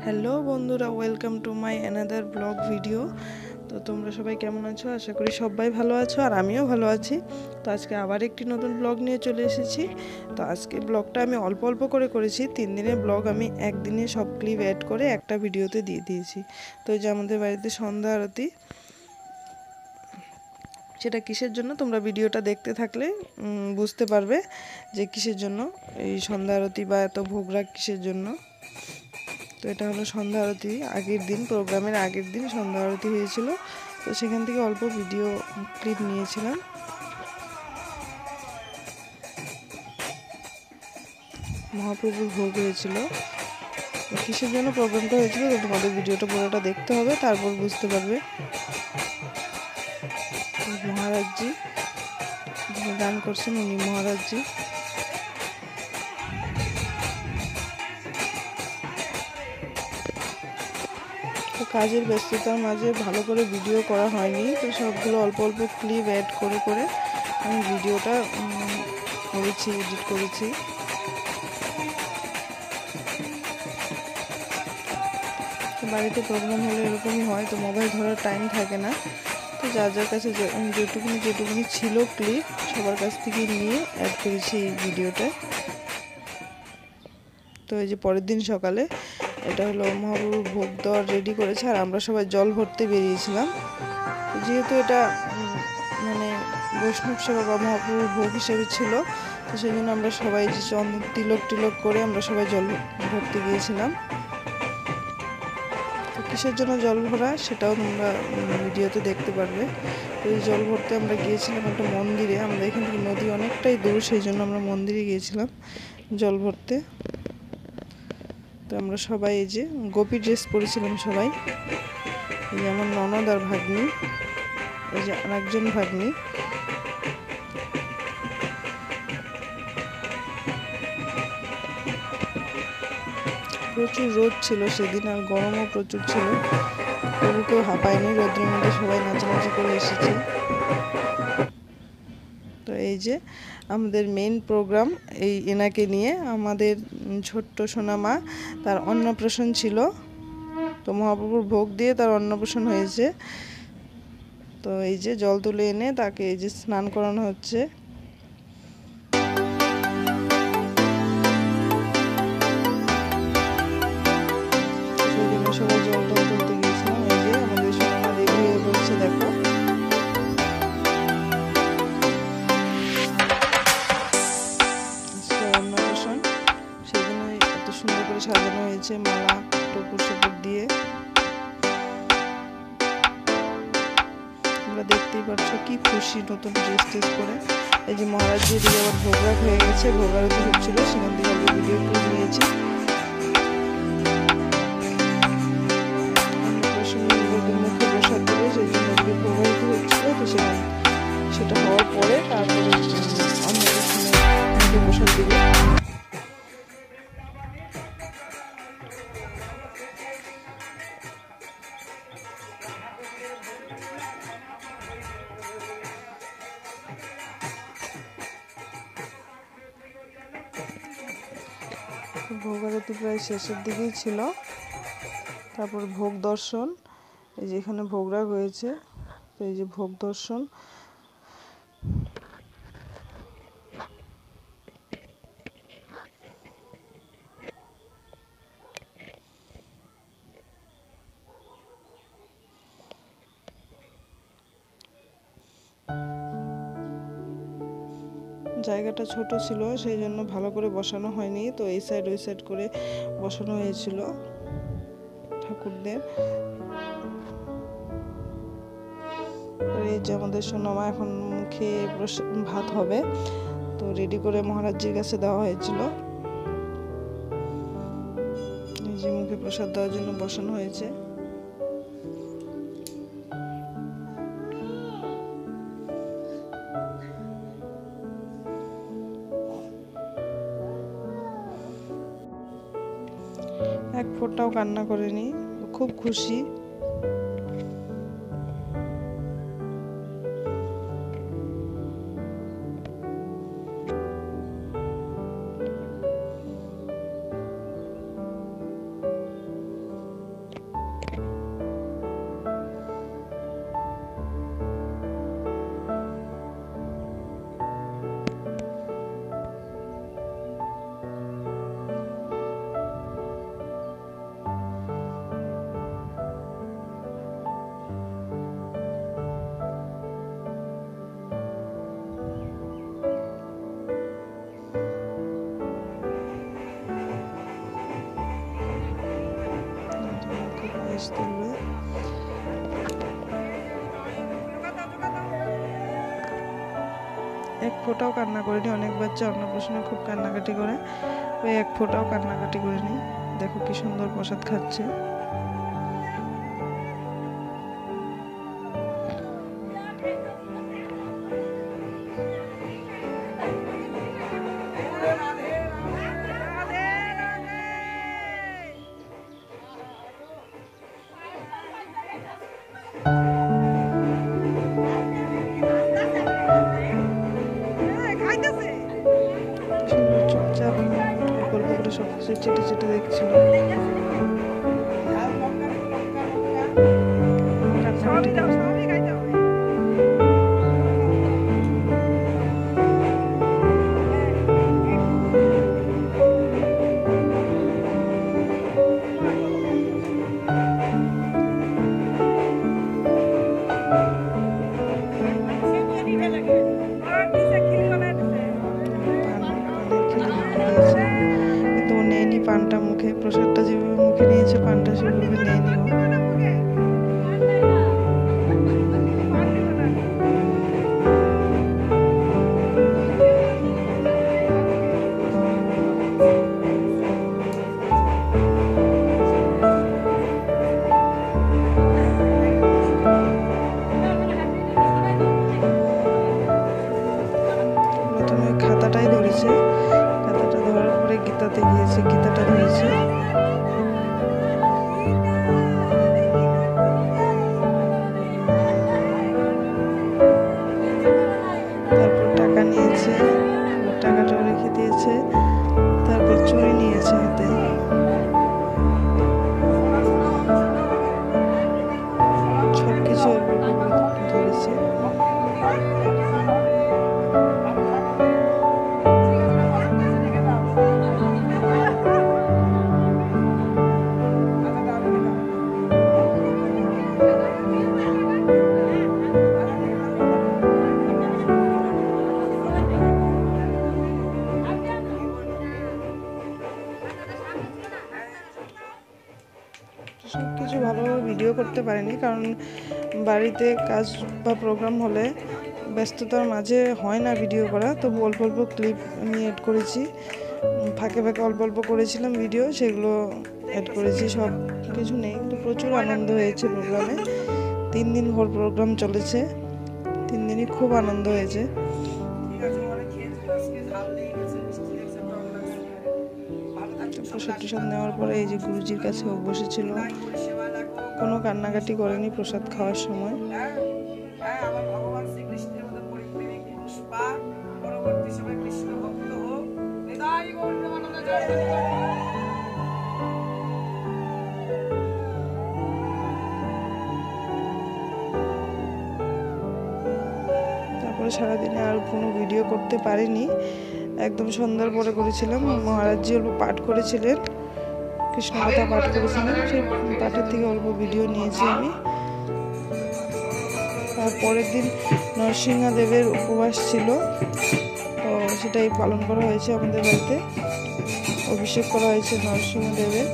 Hello বন্ধুরা, welcome to my another blog video. তো তোমরা সবাই কেমন আছো? আশা করি সবাই ভালো আছো, আর আমিও ভালো আছি। তো আজকে আবার একটি নতুন ব্লগ নিয়ে চলে এসেছি। তো আজকে ব্লগটা আমি অল্প অল্প করে করেছি। 3 দিনের ব্লগ আমি একদিনে সব ক্লিপ অ্যাড করে একটা ভিডিওতে দিয়ে দিয়েছি। তো এই যে আমাদের বাড়িতে সন্ধ্যা আরতি, সেটা কিসের জন্য তোমরা ভিডিওটা দেখতে থাকলে বুঝতে পারবে যে কিসের জন্য এই সন্ধ্যা আরতি বা এত ভোগরাগ কিসের জন্য। তো এটা হলো সন্ধ্যা আরতি আগের দিন, প্রোগ্রামের আগের দিন সন্ধ্যা আরতি হয়েছিল। তো সেখান থেকে অল্প ভিডিও ক্লিপ নিয়েছিলাম। মহাপ্রভুর ভোগ হয়েছিল। কিসের জন্য প্রোগ্রামটা হয়েছিল তো তোমাদের ভিডিওটা পুরোটা দেখতে হবে, তারপর বুঝতে পারবে। মহারাজজি যিনি গান করছেন উনি মহারাজজি। কাজের ব্যস্ততার মাঝে ভালো করে ভিডিও করা হয়নি, তো সবগুলো অল্প অল্প ক্লিপ অ্যাড করে করে আমি ভিডিওটা করেছি, এডিট করেছি। বাড়িতে প্রোগ্রাম হলে এরকমই হয়, তো মোবাইল ধরার টাইম থাকে না। তো যার কাছে যেটুকুনি ছিল ক্লিপ সবার কাছ থেকে নিয়ে অ্যাড করেছি এই ভিডিওটা। তো এই যে পরের দিন সকালে এটা হলো মহাপ্রভুর ভোগ দেওয়ার রেডি করেছে, আর আমরা সবাই জল ভরতে বেরিয়েছিলাম। যেহেতু এটা মানে বৈষ্ণব সেবা বা মহাপ্রভুর ভোগ হিসেবে ছিল, তো সেই জন্য আমরা সবাই যে তিলক করে আমরা সবাই জল ভরতে গিয়েছিলাম। তো কিসের জন্য জল ভরা সেটাও তোমরা ভিডিওতে দেখতে পারবে। তো এই জল ভরতে আমরা গিয়েছিলাম একটা মন্দিরে। আমরা এখান থেকে নদী অনেকটাই দূর, সেই জন্য আমরা মন্দিরে গিয়েছিলাম জল ভরতে। তো আমরা সবাই এই যে গোপী ড্রেস পরেছিলাম সবাই। এই যে আমার ননদ আর ভাগ্নি, এই যে আরেকজন ভাগ্নি। প্রচুর রোদ ছিল সেদিন, আর গরমও প্রচুর ছিল। তবু কেউ হাঁপায়নি, রোদ্রের মধ্যে সবাই নাচানাচি করে এসেছে। তো এই যে আমাদের মেইন প্রোগ্রাম, এই এনাকে নিয়ে আমাদের ছোট্ট সোনামা, তার অন্নপ্রাশন ছিল। তো মহাপ্রভুর ভোগ দিয়ে তার অন্নপ্রাশন হয়েছে। তো এই যে জল তুলে এনে তাকে এই যে স্নান করানো হচ্ছে। সবাই জল তুলতে গিয়েছিলাম। এই যে আমাদের সোনামা রেডি হয়ে বলছে, দেখো অন্নপ্রাশন, সেই জন্যই এত সুন্দর করে সাজানো হয়েছে মালা টুকুর সুপুর দিয়ে। তোমরা দেখতেই পাচ্ছ কি খুশি নতুন ড্রেস করে। এই যে মহারাজ দিকে আবার ভোগরাগ হয়ে গেছে, ভোগারতি হচ্ছিল, সেখান থেকে আগে ভিডিও করে নিয়েছি। মুখে প্রসাদ দেবে, সেই জন্য আজকে ভোগারতি হচ্ছিল। তো সেটা হওয়ার পরে তারপরে মুখে প্রসাদ দেবে। ভোগ আরতি প্রায় শেষের দিকেই ছিল। তারপর ভোগ দর্শন, এই যে এখানে ভোগরাগ হয়েছে। তো এই যে ভোগ দর্শন, জায়গাটা ছোট ছিল, সেই জন্য ভালো করে বসানো হয়নি। তো এই সাইড ওই সাইড করে বসানো হয়েছিল ঠাকুরদের। এই যে আমাদের সোনামা এখন মুখে ভাত হবে, তো রেডি করে মহারাজজির কাছে দেওয়া হয়েছিল। এই যে মুখে প্রসাদ দেওয়ার জন্য বসানো হয়েছে। এক ফোঁটাও কান্না করেনি, খুব খুশি। ইলিশ তুলবে। এক ফোঁটাও কান্না করেনি। অনেক বাচ্চা অন্নপ্রাশনে খুব কান্নাকাটি করে, ওই এক ফোঁটাও কান্নাকাটি করেনি। দেখো কি সুন্দর প্রসাদ খাচ্ছে। চুপচাপ গল্প করে সবকিছু চেটে চেটে দেখছিল। পানটা মুখে, প্রসাদটা যেভাবে মুখে নিয়েছে পানটা সেভাবে নেয়নি ও। প্রথমে খাতাটাই ধরেছে, খাতাটা ধরার পরে গীতাতে গিয়েছে, গীতাটা ধরেছে। তারপর টাকা নিয়েছে, টাকাটাও রেখে দিয়েছে। তারপর চুড়ি নিয়েছে হাতে, সবকিছু ধরেছে। সবকিছু ভালোভাবে ভিডিও করতে পারিনি, কারণ বাড়িতে কাজ বা প্রোগ্রাম হলে ব্যস্ততার মাঝে হয় না ভিডিও করা। তবু অল্প অল্প ক্লিপ আমি অ্যাড করেছি, ফাঁকে ফাঁকে অল্প অল্প করেছিলাম ভিডিও, সেগুলো অ্যাড করেছি। সব কিছু নেই, কিন্তু প্রচুর আনন্দ হয়েছে প্রোগ্রামে। 3 দিন ভর প্রোগ্রাম চলেছে, 3 দিনই খুব আনন্দ হয়েছে। প্রসাদ টসাদ নেওয়ার পরে এই যে গুরুজির কাছে ও বসেছিল, কোনো কান্নাকাটি করেনি প্রসাদ খাওয়ার সময়। তারপরে সারাদিনে আর কোনো ভিডিও করতে পারিনি, একদম সন্ধ্যার পরে করেছিলাম। মহারাজজি অল্প পাঠ করেছিলেন, কৃষ্ণ কথা পাঠ করেছিলেন, সেই পাঠের থেকে অল্প ভিডিও নিয়েছি আমি। তার পরের দিন নরসিংহদেবের উপবাস ছিল, তো সেটাই পালন করা হয়েছে আমাদের বাড়িতে। অভিষেক করা হয়েছে নরসিংহদেবের,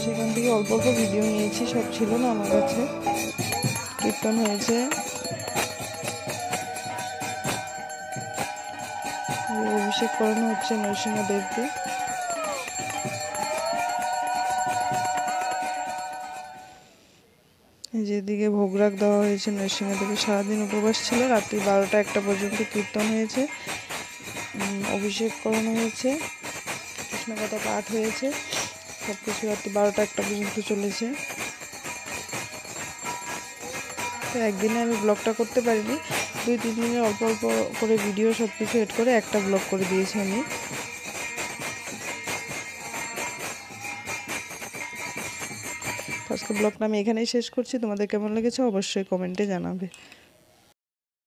সেখান থেকে অল্প অল্প ভিডিও নিয়েছি, সব ছিল না আমার কাছে। কীর্তন হয়েছে, অভিষেক করানো হচ্ছে নরসিংহদেবকে। যেদিকে ভোগরাগ দেওয়া হয়েছে নরসিংহদেবের, সারাদিন উপবাস ছিল, রাত্রি 12টা-1টা পর্যন্ত কীর্তন হয়েছে, অভিষেক করানো হয়েছে, কৃষ্ণকথা পাঠ হয়েছে, সব কিছু রাত্রি 12টা-1টা পর্যন্ত চলেছে। তো একদিনে আমি ব্লগটা করতে পারিনি, 2-3 দিনের অল্প অল্প করে ভিডিও সব কিছু এড করে একটা ব্লগ করে দিয়েছি আমি। আজকে ব্লগটা আমি এখানেই শেষ করছি। তোমাদের কেমন লেগেছে অবশ্যই কমেন্টে জানাবে।